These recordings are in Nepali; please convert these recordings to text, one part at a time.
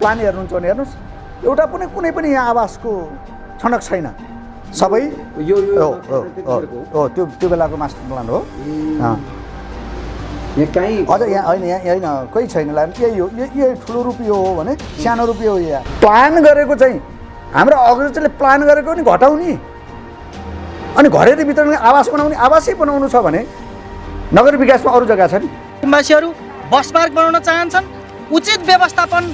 प्लान हेर्नुहुन्छ भने हेर्नुहोस् एउटा पनि कुनै पनि यहाँ आवासको छनक छैन सबै त्यो बेलाको मास्टर प्लान हो अझ यहाँ होइन यहाँ होइन कोही छैन यही हो यही ठुलो रुपियाँ हो भने सानो रुपियाँ हो यहाँ प्लान गरेको चाहिँ हाम्रो अग्रजले प्लान गरेको नि घटाउने अनि घरेरी वितरण आवास बनाउने आवासै बनाउनु छ भने नगर विकासमा अरू जग्गा छ नि सुकुम्बासीहरू बस पार्क बनाउन चाहन्छन् उचित व्यवस्थापन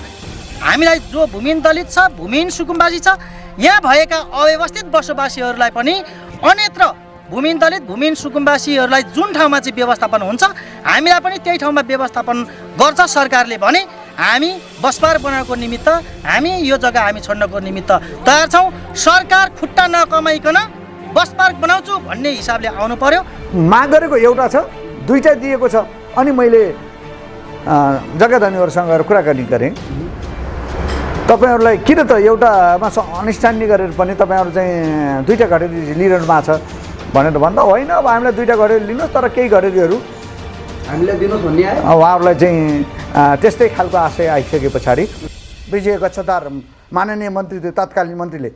हामीलाई जो भूमिहीन दलित छ भूमिहीन सुकुम्बासी छ यहाँ भएका अव्यवस्थित बसोबासीहरूलाई पनि अन्यत्र भूमिहीन दलित भूमिहीन सुकुम्बासीहरूलाई जुन ठाउँमा चाहिँ व्यवस्थापन हुन्छ हामीलाई पनि त्यही ठाउँमा व्यवस्थापन गर्छ सरकारले भने हामी बस पार्क बनाउनको निमित्त हामी यो जग्गा हामी छोड्नको निमित्त तयार छौँ सरकार खुट्टा नकमाइकन बस पार्क बनाउँछु भन्ने हिसाबले आउनु पर्यो माग गरेको एउटा छ दुईटा दिएको छ अनि मैले जग्गाधनीहरूसँग कुराकानी गरेँ तपाईहरुलाई किन त एउटामा अन्डरस्ट्यान्डिङ गरेर पनि तपाईहरु चाहिँ दुईटा घरेरी लिइरहनु भएको छ भनेर भन्दा होइन अब हामीलाई दुईटा घरेरी लिनुहोस् तर केही घरेरीहरू हामीलाई दिनुहोस् भन्ने आयो उहाँहरूलाई चाहिँ त्यस्तै खालको आशय आइसके पछाडि विजय गच्छदार माननीय मन्त्री तत्कालीन मन्त्रीले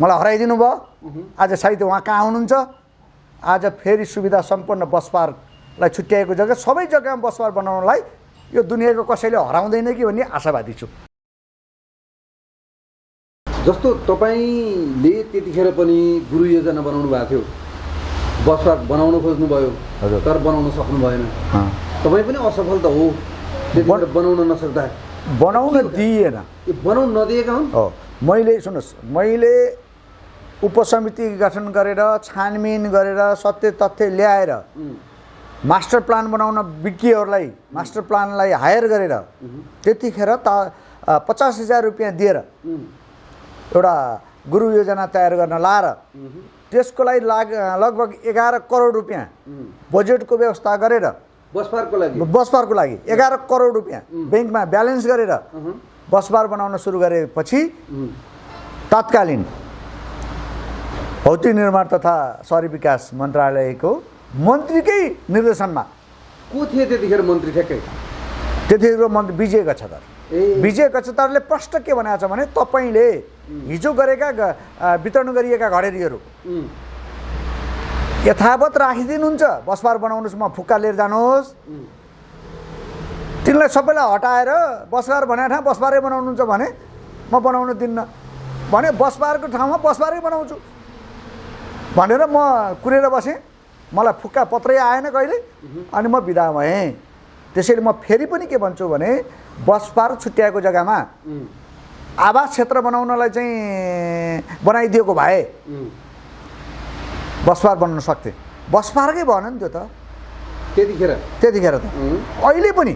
मलाई हराइदिनु भयो आज सायद उहाँ कहाँ हुनुहुन्छ आज फेरि सुविधा सम्पन्न बस पार्कलाई छुट्याएको जग्गा सबै जग्गामा बस पार्क बनाउनलाई यो दुनियाँको कसैले हराउँदैन कि भन्ने आशावादी छु जस्तो तपाईले त्यतिखेर पनि गुरु योजना बनाउनु भएको थियो बस पार्क बनाउन खोज्नु भयो तर बनाउन सक्नु भएन तपाई पनि असफल त हो त्यतिखेर बनाउन नसक्दा बनाउन दिएन यो बनाउन नदिएका हुन् हो मैले सुन्नुस् मैले उपसमिति गठन गरेर छानबिन गरेर सत्य तथ्य ल्याएर मास्टर प्लान बनाउन विज्ञहरूलाई मास्टर प्लानलाई हायर गरेर त्यतिखेर त 50,000 रुपैयाँ दिएर एउटा गुरु योजना तयार गर्न लाएर त्यसको लागि लगभग 11 करोड रुपैयाँ बजेटको व्यवस्था गरेर बस पार्कको लागि 11 करोड रुपैयाँ बैंकमा ब्यालेन्स गरेर बस पार्क बनाउन सुरु गरेपछि तत्कालीन भौतिक निर्माण तथा शहरी विकास मन्त्रालयको मन्त्रीकै निर्देशनमा को थिए त्यतिखेर मन्त्री ठ्याक्कै त्यतिखेरको मन्त्री विजय गच्छदारले प्रश्न के भनेको छ भने तपाईले हिजो गरेका वितरण गरिएका घरेरीहरू यथावत राखिदिनुहुन्छ बस पार्क बनाउनुस् म फुक्का लिएर जानुहोस् तिनलाई सबैलाई हटाएर बस पार्क बनाए ठाउँ बस पार्कै बनाउनुहुन्छ भने म बनाउन दिन्न भने बस पार्कको ठाउँमा बस पार्कै बनाउँछु भनेर म कुरेर बसेँ मलाई फुक्का पत्रै आएन कहिले अनि म बिदा भएँ त्यसैले म फेरि पनि के भन्छु भने बस पार्क छुट्याएको जग्गामा आवास क्षेत्र बनाउनलाई चाहिँ बनाइदिएको भए बस पार्क बनाउन सक्थे बस पार्कै भएन नि त्यो त त्यतिखेर त अहिले पनि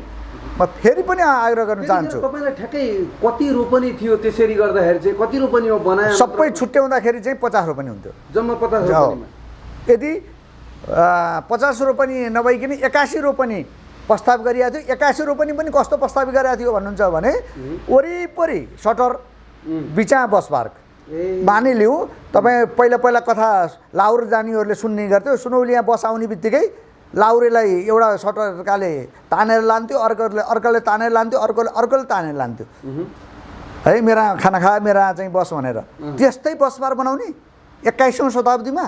म फेरि पनि आग्रह गर्न चाहन्छु तपाईलाई ठ्याक्कै कति रोपनी थियो त्यसरी गर्दाखेरि चाहिँ कति रोपनीमा बनाए सबै छुट्याउँदाखेरि चाहिँ 50 रोपनी हुन्थ्यो जम्मा 50 रोपनीमा यदि 50 रोपनी नभइकन 81 रोपनी प्रस्ताव गरिएको थियो 81 रोपनी पनि कस्तो प्रस्ताव गरेको थियो भन्नुहुन्छ भने वरिपरि सटर बिचा बस पार्क मानिलिउ तपाईँ पहिला कथा लाउर जानेहरूले सुन्ने गर्थ्यो सुनौलिया बस आउने बित्तिकै लाउरेलाई एउटा सटरकाले तानेर लान्थ्यो अर्कोले तानेर लान्थ्यो अर्कोले तानेर लान्थ्यो है मेरा खाना खा मेरा चाहिँ बस भनेर त्यस्तै बस पार्क बनाउने 21औं शताब्दीमा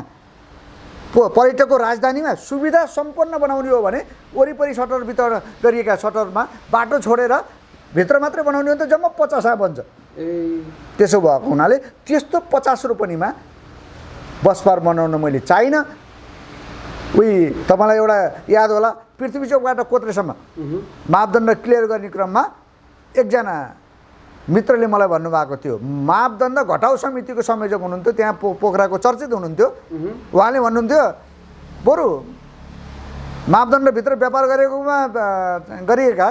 पर्यटकको राजधानीमा सुविधा सम्पन्न बनाउने हो भने वरिपरि सटर वितरण गरिएका सटरमा बाटो छोडेर भित्र मात्रै बनाउने हो भने त जम्मा 50 बन्छ त्यसो भएको हुनाले त्यस्तो 50 रोपनीमा बस पार्क बनाउन मैले चाहिन उही तपाईलाई एउटा याद होला पृथ्वी चोकबाट कोत्रेसम्म मापदण्ड क्लियर गर्ने क्रममा एकजना मित्रले मलाई भन्नुभएको थियो मापदण्ड घटाउ समितिको संयोजक हुनुहुन्थ्यो त्यहाँ पोखराको चर्चित हुनुहुन्थ्यो उहाँले भन्नुहुन्थ्यो बरु मापदण्डभित्र व्यापार गरिएका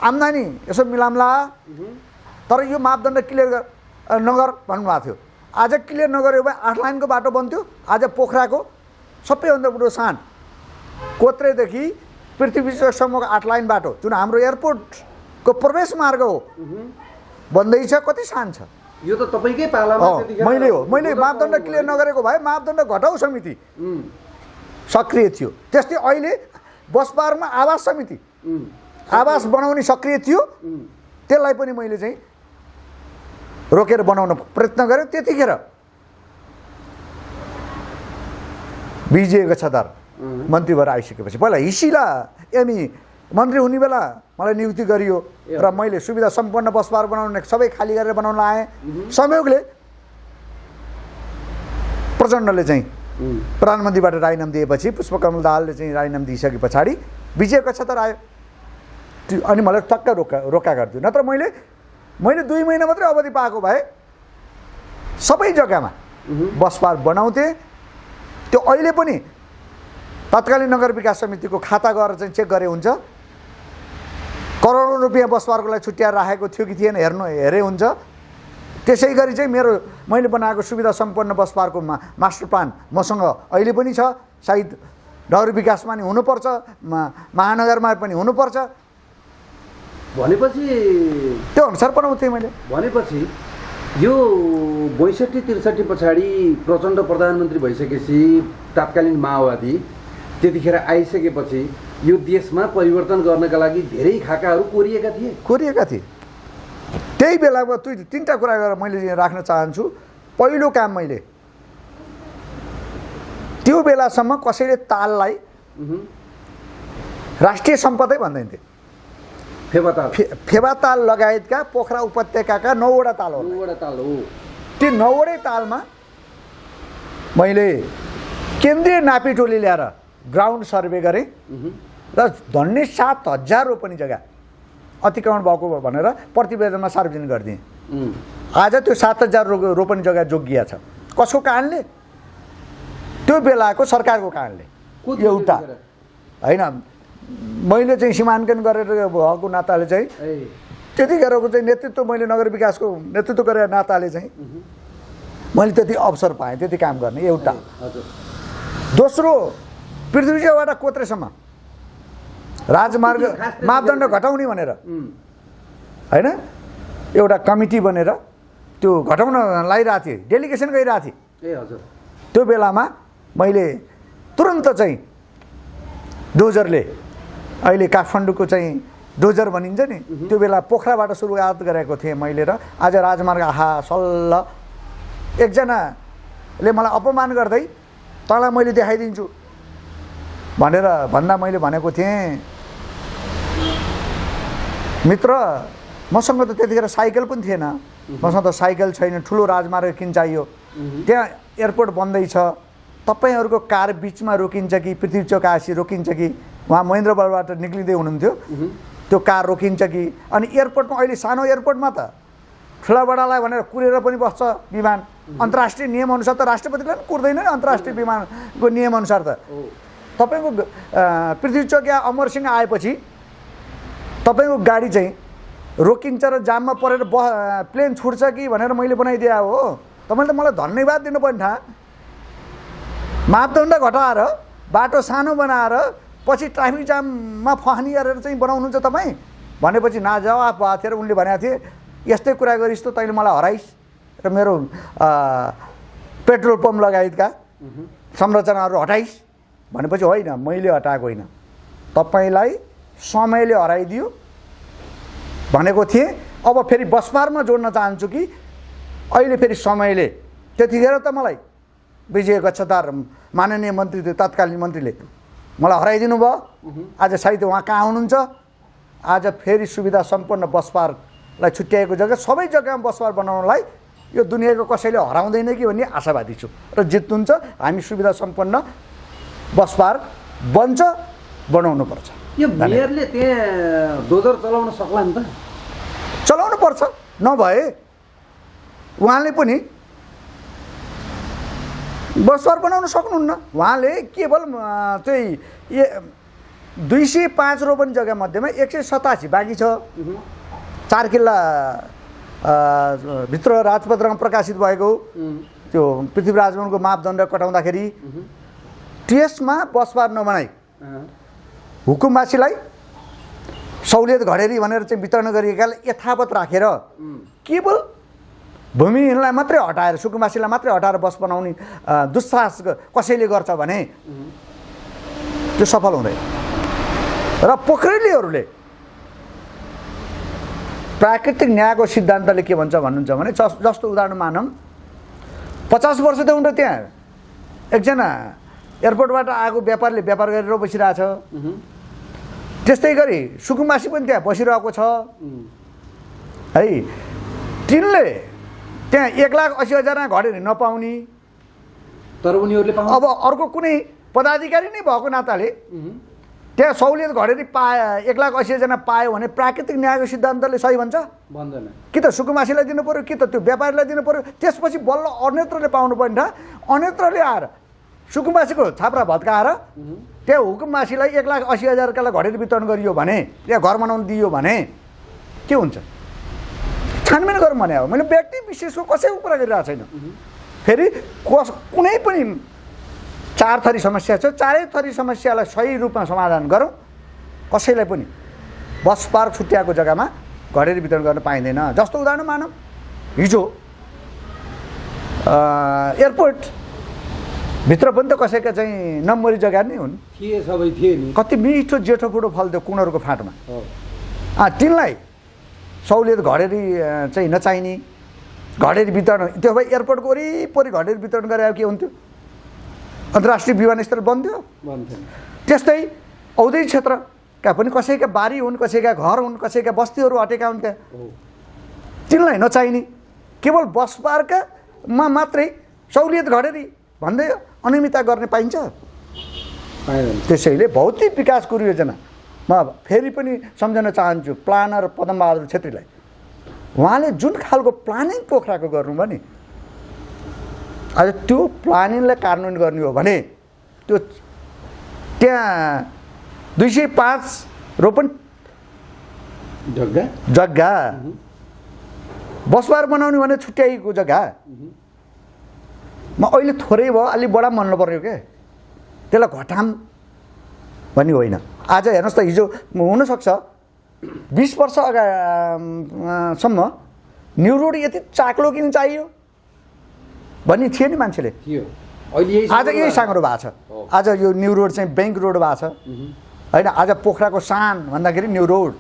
आम्दानी यसो मिलाम्ला तर यो मापदण्ड क्लियर नगर भन्नुभएको थियो आज क्लियर नगर्यो भने 8 लाइनको बाटो बन्थ्यो आज पोखराको सबैभन्दा ठुलो सान कोत्रेदेखि पृथ्वीसम्मको 8 लाइन बाटो जुन हाम्रो एयरपोर्टको प्रवेश मार्ग हो बन्दैछ कति सान छ यो त तपाईकै पालामा त्यतिखेर मैले मापदण्ड क्लियर नगरेको भए मापदण्ड घटाउ समिति सक्रिय थियो त्यस्तै अहिले बस पार्कमा आवास समिति आवास बनाउने सक्रिय थियो त्यसलाई पनि मैले चाहिँ रोकेर बनाउन प्रयत्न गर्यो। त्यतिखेर विजय गच्छदार मन्त्री भएर आइसकेपछि पहिला हिसिला एमी मन्त्री हुने बेला मलाई नियुक्ति गरियो र मैले सुविधा सम्पन्न बस पार्क बनाउने सबै खाली गरेर बनाउन आएँ। संयोगले प्रचण्डले चाहिँ प्रधानमन्त्रीबाट राजीनामा दिएपछि पुष्पकमल दाहालले चाहिँ राजीनामा दिइसके पछाडि विजय गच्छदार आयो। अनि मलाई टक्क रोका गरिदियो। नत्र मैले 2 महिना मात्रै अवधि पाएको भए सबै जग्गामा बस पार्क बनाउँथेँ। त्यो अहिले पनि तत्कालीन नगर विकास समितिको खाता गएर चाहिँ चेक गरे हुन्छ। करोडौँ रुपियाँ बस पार्कलाई छुट्याएर राखेको थियो कि थिएन हेरे हुन्छ। त्यसै गरी चाहिँ मैले बनाएको सुविधा सम्पन्न बस पार्कको मास्टर प्लान मसँग अहिले पनि छ। सायद नगर विकासमा नि हुनुपर्छ, महानगरमा पनि हुनुपर्छ। भनेपछि त्यो अनुसार बनाउँथेँ मैले। भनेपछि यो 62-63 पछाडि प्रचण्ड प्रधानमन्त्री भइसकेपछि तत्कालीन माओवादी त्यतिखेर आइसकेपछि यो देशमा परिवर्तन गर्नका लागि धेरै खाकाहरू कोरिएका थिए। त्यही बेलामा 3टा कुरा गरेर मैले राख्न चाहन्छु। पहिलो काम मैले त्यो बेलासम्म कसैले ताललाई राष्ट्रिय सम्पदै भन्दैन्थे। फेवाताल लगायतका पोखरा उपत्यकाका 9वटा ताल हो। त्यो 9वटै तालमा मैले केन्द्रीय नापी टोली ल्याएर ग्राउन्ड सर्वे गरेँ र धन्ने 7,000 रोपनी जग्गा अतिक्रमण भएको भनेर प्रतिवेदनमा सार्वजनिक गरिदिएँ। आज त्यो 7,000 रोपनी जग्गा जोगिया छ। कसको कारणले? त्यो बेलाको सरकारको कारणले। एउटा होइन, मैले चाहिँ सीमाङ्कन गरेर भएको नाताले चाहिँ त्यतिखेरको चाहिँ नेतृत्व मैले नगर विकासको नेतृत्व गरेर नाताले चाहिँ मैले त्यति अवसर पाएँ त्यति काम गर्ने। एउटा। दोस्रो, पृथ्वीबाट कोत्रेसम्म राजमार्ग मापदण्ड घटाउने भनेर होइन एउटा कमिटी बनेर त्यो घटाउन लागिरहेको थिएँ, डेलिगेसन गइरहेको थिएँ। त्यो बेलामा मैले तुरन्त चाहिँ डोजरले, अहिले काठमाडौँको चाहिँ डोजर भनिन्छ नि, त्यो बेला पोखराबाट सुरुवात गरेको थिएँ मैले। र आज राजमार्ग सल्ल एकजनाले मलाई अपमान गर्दै तँलाई मैले देखाइदिन्छु भनेर भन्दा मैले भनेको थिएँ, मित्र मसँग त त्यतिखेर साइकल पनि थिएन, मसँग त साइकल छैन, ठुलो राजमार्ग किन चाहियो? त्यहाँ एयरपोर्ट बन्दैछ, तपाईँहरूको कार बिचमा रोकिन्छ कि पृथ्वी चोक आएपछि रोकिन्छ कि? उहाँ महेन्द्रबाट निक्लिँदै हुनुहुन्थ्यो, त्यो कार रोकिन्छ कि? अनि एयरपोर्टमा अहिले सानो एयरपोर्टमा त ठुलाबडालाई भनेर कुरेर पनि बस्छ विमान। अन्तर्राष्ट्रिय नियमअनुसार त राष्ट्रपतिले पनि कुर्दैन नि अन्तर्राष्ट्रिय विमानको नियमअनुसार त। तपाईँको पृथ्वी चोक या अमरसिंह आएपछि तपाईँको गाडी चाहिँ रोकिन्छ र जाममा परेर प्लेन छुट्छ कि भनेर मैले बनाइदिए हो। तपाईँले त मलाई धन्यवाद दिनुपर्ने था। मापदण्ड घटाएर बाटो सानो बनाएर पछि ट्राफिक जाममा फहानी गरेर चाहिँ बनाउनुहुन्छ तपाईँ भनेपछि नाजवाफ भएको थियो। र उनले भनेको थिए यस्तै कुरा गरिस् त तैँले मलाई हराइस् र मेरो पेट्रोल पम्प लगायतका संरचनाहरू हटाइस् भनेपछि होइन, मैले हटाएको होइन, तपाईँलाई समयले हराइदियो भनेको थिएँ। अब फेरि बस पार्कमा जोड्न चाहन्छु कि अहिले फेरि समयले, त्यतिखेर त मलाई विजय गच्छदार माननीय मन्त्री थियो, तत्कालीन मन्त्रीले मलाई हराइदिनु भयो। आज सायद उहाँ कहाँ हुनुहुन्छ? आज फेरि सुविधा सम्पन्न बस पार्कलाई छुट्याएको जग्गा सबै जग्गामा बस पार्क बनाउनलाई यो दुनियाँको कसैले हराउँदैन कि भन्ने आशावादी छु र जित्नुहुन्छ। हामी सुविधा सम्पन्न बस पार्क बन्छ, बनाउनुपर्छ। यो मेयरले त्यहाँ डोजर चलाउन सक्ला नि त? चलाउनु पर्छ, नभए उहाँले पनि बस पार्क बनाउन सक्नुहुन्न। उहाँले केवल त्यही 205 रोपनी जग्गा मध्येमा 187 बाँकी छ। 4 किल्ला भित्र राजपत्रमा प्रकाशित भएको त्यो पृथ्वी राजभवनको मापदण्ड कटाउँदाखेरि त्यसमा बस पार्क नबनाई हुकुमवासीलाई सहुलियत घडेरी भनेर चाहिँ वितरण गरिएकाले यथावत राखेर केवल भूमिहीनलाई मात्रै हटाएर, सुकुम्बासीलाई मात्रै हटाएर बस बनाउने दुस्साहस कसैले गर्छ भने त्यो सफल हुँदैन। र पोखरेलीहरूले प्राकृतिक न्यायको सिद्धान्तले के भन्छ भन्नुहुन्छ भने जस्तो उदाहरण मानौँ 50 वर्षदेखि उनीहरू त्यहाँ एकजना एयरपोर्टबाट आएको व्यापारले व्यापार गरेर बसिरहेछ त्यस्तै गरी सुकुम्बासी पनि त्यहाँ बसिरहेको छ है तिनले त्यहाँ 1,80,000 घडेरी नपाउने तर उनीहरूले अब अर्को कुनै पदाधिकारी नै भएको नाताले त्यहाँ सहुलियत घडेरी पाए 1,80,000 पायो भने प्राकृतिक न्यायको सिद्धान्तले सही भन्छ भन्दैन कि त सुकुम्बासीलाई दिनु पर्यो कि त त्यो व्यापारीलाई दिनु पर्यो त्यसपछि बल्ल अन्यत्रले पाउनु पर्ने अन्यत्रले आएर सुकुम्बासीको छाप्रा भत्काएर त्यहाँ हुकुमबासीलाई 1,80,000 का घडेरी वितरण गरियो भने या घर बनाउनु दियो भने के हुन्छ छानबिन गरौँ भने हो मैले व्यक्ति विशेषको कसैको कुरा गरिरहेको छैन फेरि कुनै पनि 4 थरी समस्या छ 4 थरी समस्यालाई सही रूपमा समाधान गरौँ कसैलाई पनि बस पार्क छुट्याएको जग्गामा घडेरी वितरण गर्न पाइँदैन जस्तो उदाहरण मानौँ हिजो एयरपोर्ट भित्र पनि त कसैका चाहिँ नम्बरी जग्गा नै हुन् थिए सबै थिए नि कति मिठो जेठो फुटो फल्थ्यो कुनहरूको फाँटमा तिनलाई सहुलियत घडेरी चाहिँ नचाहिने घडेरी वितरण त्यो भए एयरपोर्टको वरिपरि घडेरी वितरण गरेर के हुन्थ्यो अन्तर्राष्ट्रिय विमानस्थल बन्थ्यो त्यस्तै औद्योगिक क्षेत्रका पनि कसैका बारी हुन् कसैका घर हुन् कसैका बस्तीहरू हटेका हुन् त्यहाँ तिनलाई नचाहिने केवल बस पार्कमा मात्रै सहुलियत घडेरी भन्दै अनियमितता गर्ने पाइन्छ त्यसैले भौतिक विकासको योजना म फेरि पनि सम्झन चाहन्छु प्लानर पदमबहादुर छेत्रीलाई उहाँले जुन खालको प्लानिङ पोखराको गर्नुभयो नि आज त्यो प्लानिङलाई कार्यान्वयन गर्ने हो भने त्यो त्यहाँ 205 रोपन जग्गा बस पार्क बनाउने भने छुट्याइएको जग्गा म अहिले थोरै भयो अलि बडा मान्नु पर्यो के त्यसलाई घटाम भन्ने होइन आज हेर्नुहोस् त हिजो हुनसक्छ 20 वर्ष सम्म न्यु रोड यति चाक्लो किन चाहियो भन्ने थियो नि मान्छेले आज यही साँगरो भएको छ आज यो न्यु रोड चाहिँ ब्याङ्क रोड भएको छ होइन आज पोखराको सान भन्दाखेरि न्यु रोड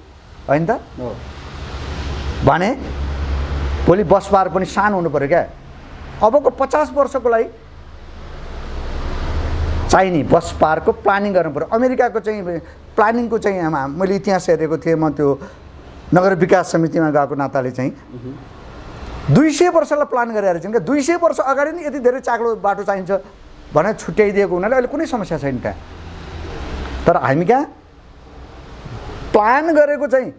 होइन त भने भोलि बस पार्क पनि सान हुनु पर्यो क्या अबको 50 वर्षको लागि चाहिने बस पार्कको प्लानिङ गर्नु पर्यो अमेरिकाको चाहिँ प्लानिङको चाहिँ मैले इतिहास हेरेको थिएँ म त्यो नगर विकास समितिमा गएको नाताले चाहिँ 200 वर्षलाई प्लान गरेर चाहिँ क्या 200 वर्ष अगाडि नै यति धेरै चाक्लो बाटो चाहिन्छ भनेर छुट्याइदिएको हुनाले अहिले कुनै समस्या छैन त्यहाँ तर हामी कहाँ प्लान गरेको चाहिँ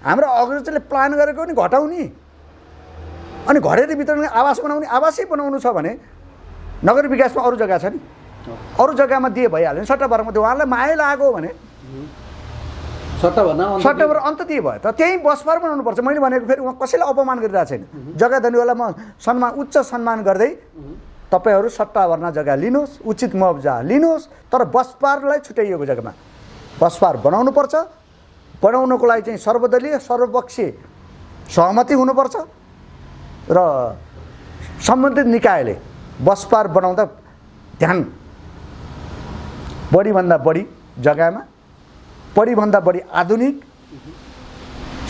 हाम्रो अग्रजले प्लान गरेको नि घटाउने अनि घरेरी वितरण आवास बनाउने आवासै बनाउनु छ भने नगर विकासमा अरू जग्गा छ नि अरू जग्गामा दिए भइहाल्यो नि सट्टाभरमा त्यो उहाँलाई माया लाग्यो भने सट्टाभर अन्त दिए भयो त त्यही बस पार्क बनाउनुपर्छ मैले भनेको फेरि उहाँ कसैलाई अपमान गरिरहेको छैन जग्गा धनीवाला म उच्च सम्मान गर्दै तपाईँहरू सट्टा भर्ना जग्गा लिनुहोस् उचित मुआवजा लिनुहोस् तर बस पार्कलाई छुट्याइएको जग्गामा बस पार्क बनाउनुपर्छ बनाउनको लागि चाहिँ सर्वदलीय सर्वपक्षीय सहमति हुनुपर्छ र सम्बन्धित निकायले बस पार्क बनाउँदा ध्यान बढीभन्दा बढी जग्गामा बढीभन्दा बढी आधुनिक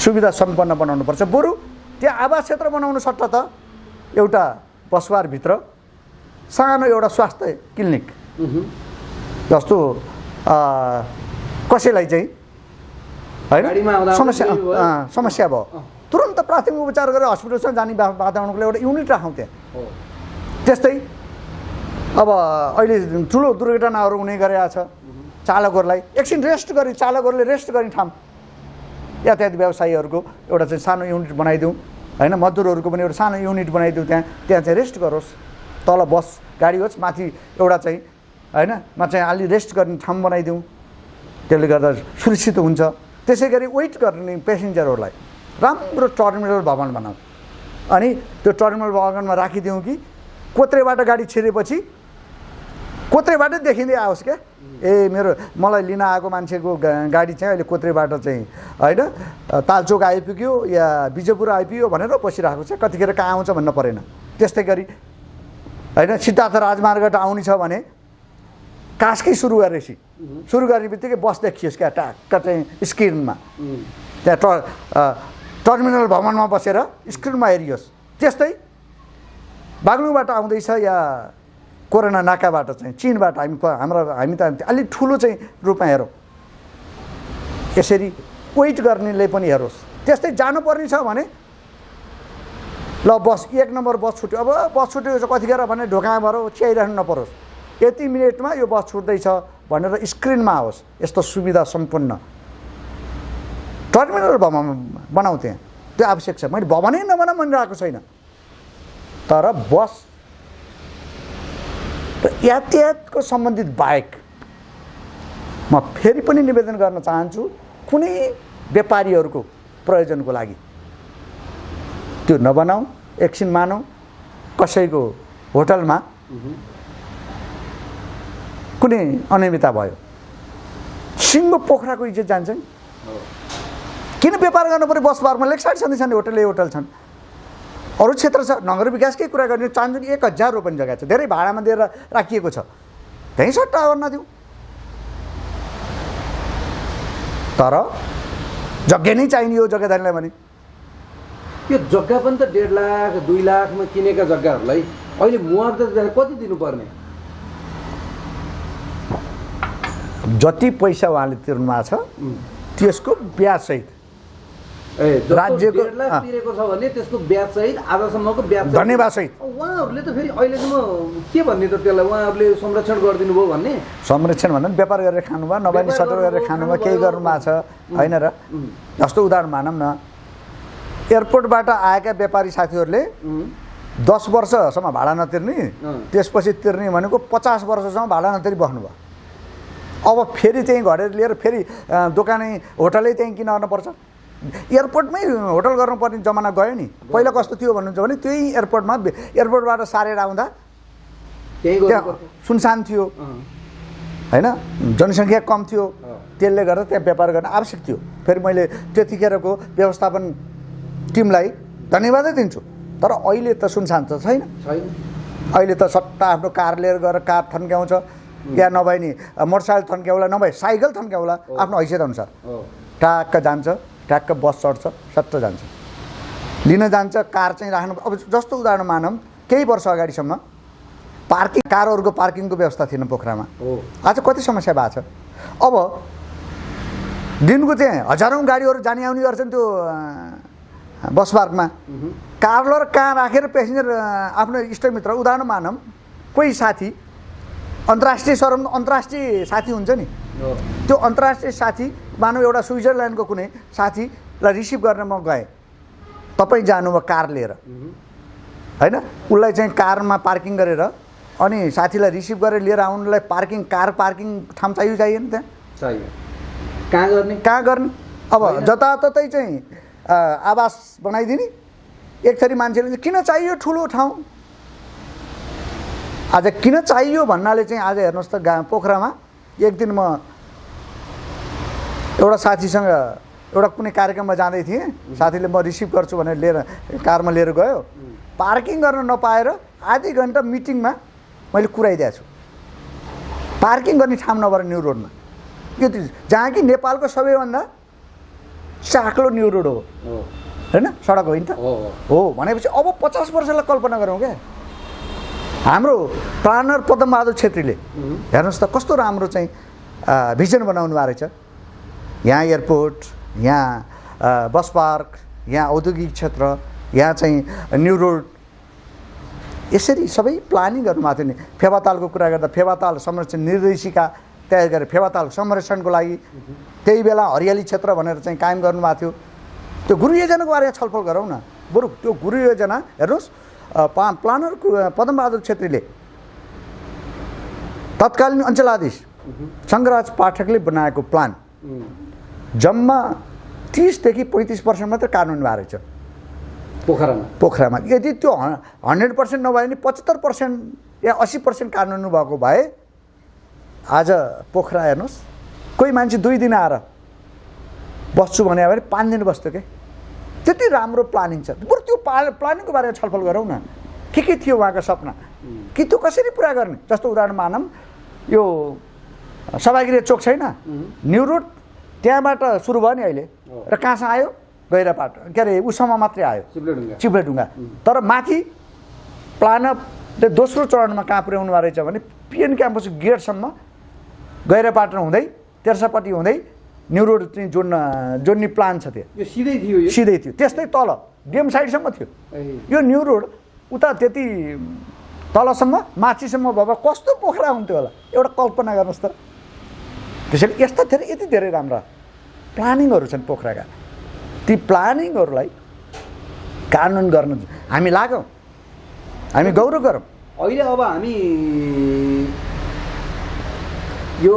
सुविधा सम्पन्न बनाउनुपर्छ बरु त्यहाँ आवास क्षेत्र बनाउनु सट्टा त एउटा बस पार्कभित्र सानो एउटा स्वास्थ्य क्लिनिक जस्तो कसैलाई चाहिँ होइन समस्या भयो तुरन्त प्राथमिक उपचार गरेर हस्पिटलसम्म जाने वातावरणको एउटा युनिट राखौँ त्यहाँ त्यस्तै अब अहिले ठुलो दुर्घटनाहरू हुने गरेको छ चालकहरूलाई एकछिन रेस्ट गरी चालकहरूले रेस्ट गर्ने ठाउँ यातायात व्यवसायीहरूको एउटा चाहिँ सानो युनिट बनाइदिउँ होइन मजदुरहरूको पनि एउटा सानो युनिट बनाइदिउँ त्यहाँ चाहिँ रेस्ट गरोस् तल बस गाडी होस् माथि एउटा चाहिँ होइन मा चाहिँ अलि रेस्ट गर्ने ठाउँ बनाइदिउँ त्यसले गर्दा सुरक्षित हुन्छ त्यसै गरी वेट गर्ने पेसेन्जरहरूलाई राम्रो टर्मिनल भवन बनाऊ अनि त्यो टर्मिनल भवनमा राखिदिउँ कि कोत्रेबाट गाडी छिरेपछि कोत्रेबाटै देखिँदै आओस् क्या मेरो मलाई लिन आएको मान्छेको गाडी चाहिँ अहिले कोत्रेबाट चाहिँ होइन तालचोक आइपुग्यो या बिजयपुर आइपुग्यो भनेर बसिरहेको छ कतिखेर कहाँ आउँछ भन्न परेन त्यस्तै गरी होइन सिद्धार्थ राजमार्गबाट आउने छ भने कास्की सुरु गरेपछि सुरु गर्ने बित्तिकै बस देखियोस् क्या टाक्क चाहिँ स्क्रिनमा त्यहाँ टर्मिनल भवनमा बसेर स्क्रिनमा हेरियोस्। त्यस्तै बागलुङबाट आउँदैछ या कोरोना नाकाबाट चाहिँ चीनबाट हामी त अलिक ठुलो चाहिँ रूपमा हेरौँ, यसरी वेट गर्नेले पनि हेरोस्। त्यस्तै जानुपर्ने छ भने ल बस 1 नम्बर बस छुट्यो, अब बस छुट्यो कतिखेर भने ढोकाबाट चियाइरहनु नपरोस्, यति मिनटमा यो बस छुट्दैछ भनेर स्क्रिनमा आओस्। यस्तो सुविधा सम्पन्न टर्मिनल भवन बनाऊ, त्यहाँ त्यो आवश्यक छ। मैले भवनै नबनाऊ भनिरहेको छैन, तर बस र यातायातको सम्बन्धित बाहेक म फेरि पनि निवेदन गर्न चाहन्छु, कुनै व्यापारीहरूको प्रयोजनको लागि त्यो नबनाऊ। एकछिन मानौ कसैको होटलमा कुनै अनियमितता भयो, सिङ्गो पोखराको इज्जत जान्छ नि। किन व्यापार गर्नु पऱ्यो? बस पार्कमा लेक साइड छन् होटल छन्, अरू क्षेत्र छ। नगर विकासकै कुरा गर्ने चाहन्छु, 1000 रोपनी जग्गा छ, धेरै भाडामा दिएर राखिएको छ, त्यहीँ सट्टा गर्न दिउँ। तर जग्गा नै चाहिने हो जग्गादारलाई भने। यो जग्गा पनि त 1.5 लाख 2 लाखमा किनेका जग्गाहरूलाई अहिले मुआवजा कति दिनुपर्ने? जति पैसा उहाँले तिर्नु भएको छ त्यसको ब्याजसहित राज्यको 1.5 लाख तिरेको छ भने त्यसको ब्याजसहित आधासम्मको ब्याज धन्यवादसहित उहाँहरूले त फेरि अहिलेसम्म के भन्ने त त्यसलाई उहाँहरूले संरक्षण गरिदिनु भयो भन्ने? संरक्षण भन्दा पनि व्यापार गरेर खानुभयो, नभए नि सटर गरेर खानुभयो, केही गर्नु भएको छ होइन र? जस्तो उदाहरण मानौँ न, एयरपोर्टबाट आएका व्यापारी साथीहरूले 10 वर्षसम्म भाडा नतिर्ने, त्यसपछि तिर्ने भनेको 50 वर्षसम्म भाडा नतिरी बस्नुभयो। अब फेरि त्यहीँ घरेर लिएर फेरि दोकानै होटलै त्यहीँ किन गर्नुपर्छ? एयरपोर्टमै होटल गर्नुपर्ने जमाना गयो नि। पहिला कस्तो थियो भन्नुहुन्छ भने त्यही एयरपोर्टबाट सारेर आउँदा त्यहाँ सुनसान थियो होइन, जनसङ्ख्या कम थियो, त्यसले गर्दा त्यहाँ व्यापार गर्न आवश्यक थियो। फेरि मैले त्यतिखेरको व्यवस्थापन टिमलाई धन्यवादै दिन्छु। तर अहिले त सुनसान त छैन। अहिले त सट्टा आफ्नो कार लिएर गएर कार थन्क्याउँछ, या नभए नि मोटरसाइकल थन्क्याउला, नभए साइकल थन्क्याउला, आफ्नो हैसियत अनुसार ट्याक्क जान्छ, ट्याक्क बस चढ्छ, सट्ट जान्छ, लिन जान्छ। कार चाहिँ राख्नु, अब जस्तो उदाहरण मानौँ, केही वर्ष अगाडिसम्म कारहरूको पार्किङको व्यवस्था थिएन पोखरामा। आज कति समस्या भएको छ। अब दिनको त्यहाँ हजारौँ गाडीहरू जाने आउने गर्छन् त्यो बस पार्कमा, कार र कहाँ राखेर पेसेन्जर आफ्नो इष्टमित्र, उदाहरण मानौँ कोही साथी अन्तर्राष्ट्रिय साथी हुन्छ नि, त्यो अन्तर्राष्ट्रिय साथी मानव एउटा स्विजरल्यान्डको कुनै साथीलाई रिसिभ गर्न म गएँ, तपाईँ जानुभयो कार लिएर होइन, उसलाई चाहिँ कारमा पार्किङ गरेर अनि साथीलाई रिसिभ गरेर लिएर आउनुलाई कार पार्किङ ठाउँ चाहिएन, त्यहाँ कहाँ गर्ने? अब जताततै चाहिँ आवास बनाइदिने। एक थरी मान्छेले किन चाहियो ठुलो ठाउँ? आज किन चाहियो भन्नाले चाहिँ आज हेर्नुहोस् त, पोखरामा एक दिन म एउटा साथीसँग एउटा कुनै कार्यक्रममा जाँदै थिएँ, साथीले म रिसिभ गर्छु भनेर लिएर कारमा लिएर गयो, पार्किङ गर्न नपाएर आधी घन्टा मिटिङमा मैले कुराइदिएको छु। पार्किङ गर्ने ठाउँ नभएर न्यू रोडमा, यो जहाँ कि नेपालको सबैभन्दा चाक्लो न्यू रोड हो होइन, सडक होइन त हो भनेपछि अब 50 वर्षलाई कल्पना गरौँ क्या। हाम्रो प्लानर पदमबहादुर छेत्रीले हेर्नुहोस् त कस्तो राम्रो चाहिँ भिजन बनाउनु भएको रहेछ। यहाँ एयरपोर्ट, यहाँ बस पार्क, यहाँ औद्योगिक क्षेत्र, यहाँ चाहिँ न्यू रोड, यसरी सबै प्लानिङ गर्नुभएको थियो नि। फेवातालको कुरा गर्दा फेवाताल संरक्षण निर्देशिका तयार गरेर फेवाताल संरक्षणको लागि त्यही बेला हरियाली क्षेत्र भनेर चाहिँ कायम गर्नुभएको थियो। त्यो गुरु योजनाको बारेमा छलफल गरौँ न। बरु त्यो गुरु योजना हेर्नुहोस्, प्लानर पदमबहादुर छेत्रीले तत्कालीन अञ्चलाधीश शङ्करराज पाठकले बनाएको प्लान जम्मा 30 देखि 35% मात्र कार्यान्वयन भएको रहेछ पोखरामा। यदि त्यो 100% नभए नि 75% या 80% कार्यान्वयन भएको भए आज पोखरा हेर्नुहोस्, कोही मान्छे 2 दिन आएर बस्छु भने 5 दिन बस्थ्यो के। त्यति राम्रो प्लानिङ छ। बरु त्यो प्लानिङको बारेमा छलफल गरौँ न। के थियो उहाँको सपना, कि त्यो कसरी पुरा गर्ने? जस्तो उदाहरण मानौँ, यो सभागृह चोक छैन, न्यू रोड त्यहाँबाट सुरु भयो नि अहिले, र कहाँसम्म आयो? गैरापाट के अरे उसम्म मात्रै आयो चिप्लेढुङ्गा चिप्लेढुङ्गा तर माथि प्लानले दोस्रो चरणमा कहाँ पुर्याउनु रहेछ भने पिएन क्याम्पस गेटसम्म गैरापाटन हुँदै तेर्सापट्टि हुँदै न्यु रोड चाहिँ जोड्ने प्लान छ त्यो यो सिधै थियो यो सिधै थियो त्यस्तै तल डिएम साइडसम्म थियो यो न्यु रोड उता त्यति तलसम्म माथिसम्म भए कस्तो पोखरा हुन्थ्यो होला एउटा कल्पना गर्नुहोस् त त्यसैले यस्ता धेरै यति धेरै राम्रा प्लानिङहरू छन् पोखराका ती प्लानिङहरूलाई कानुन गर्न हामी लाग्यौँ हामी गौरव गरौँ अहिले अब हामी यो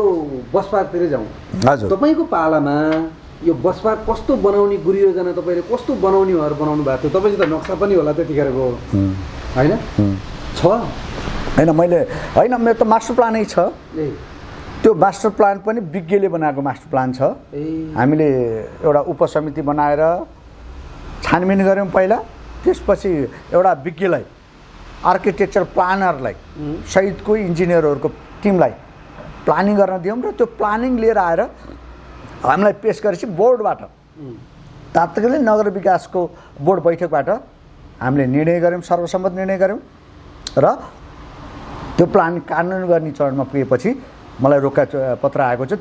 बस पार्कतिर जाउँ हजुर तपाईँको पालामा यो बस पार्क कस्तो बनाउने गुरु योजना तपाईँले कस्तो बनाउने भएर बनाउनु भएको थियो तपाईँसित नक्सा पनि होला त्यतिखेरको होइन छ होइन मैले होइन मेरो त मास्टर प्लानै छ ए त्यो मास्टर प्लान पनि विज्ञले बनाएको मास्टर प्लान छ हामीले एउटा उपसमिति बनाएर छानबिन गऱ्यौँ पहिला त्यसपछि एउटा विज्ञलाई आर्किटेक्चर प्लानरलाई सहितको इन्जिनियरहरूको टिमलाई प्लानिङ गर्न दियौँ र त्यो प्लानिङ लिएर आएर हामीलाई पेस गरेपछि बोर्डबाट तात्कालिक नगर विकासको बोर्ड बैठकबाट हामीले निर्णय गऱ्यौँ सर्वसम्मत निर्णय गऱ्यौँ र त्यो प्लान कानुन गर्ने चरणमा पुगेपछि मलाई रोका पत्र आएको छ